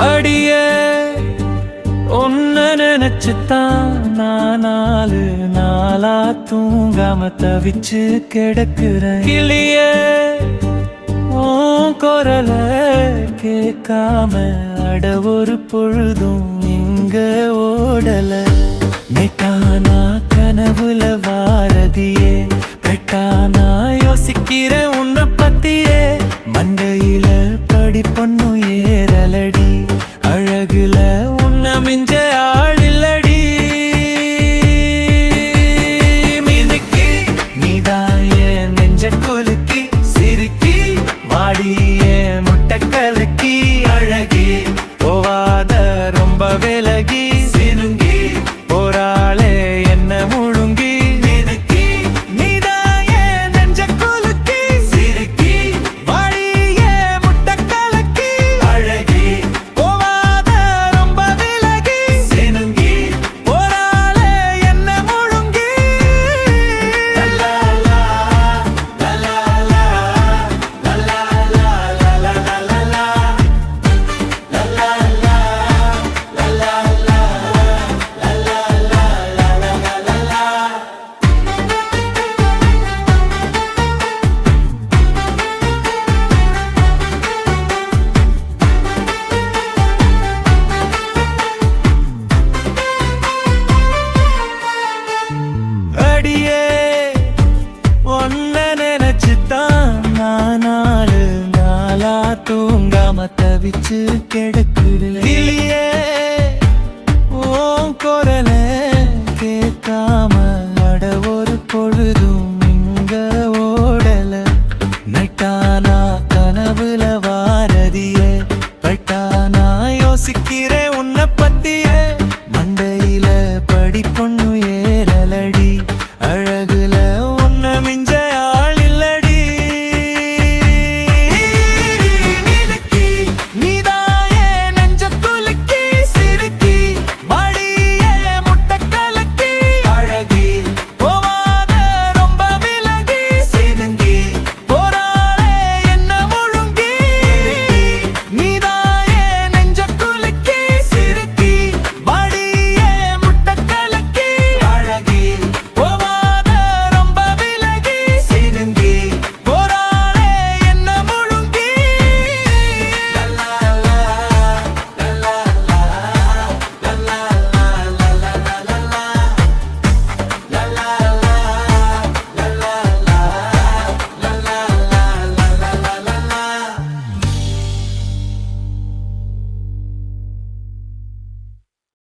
அடியே ஒன்ன நினைச்சுத்தான் நான் 4 நாளா தூங்காம தவிச்சு கிடக்குறேன். கிளியே உன் குரல கேட்காம அட ஒரு பொழுதும் இங்க ஓடல. நெட்டானா கனவுல வாரதியே பெட்டானா யோசிக்கிறேன் உன்னை பத்தியே. மண்டையில படி பொண்ணு ஏறலடி அழகுல உன்னை மிஞ்ச ஆளில்லடி. மினுக்கி நீதான் என் நெஞ்ச குலுக்கி சிரிக்கி வாடியே முட்டை கலக்கி அழகி போவாத ரொம்ப விலகி சினுங்கி போராளே என்ன முழுங்கி. மினுக்கி நீதான் என் நெஞ்ச குலுக்கி சிரிக்கி வாடியே முட்டை கலக்கி அழகி போவாத ரொம்ப விலகி சினுங்கி போராளே என்ன முழுங்கி. லலலா லலலா லலலா லலலா அடியே ஒன்ன நினைச்சுதான் நான் 4 நாளா தூங்காம தவிச்சு கிடக்குறேன். கிளியே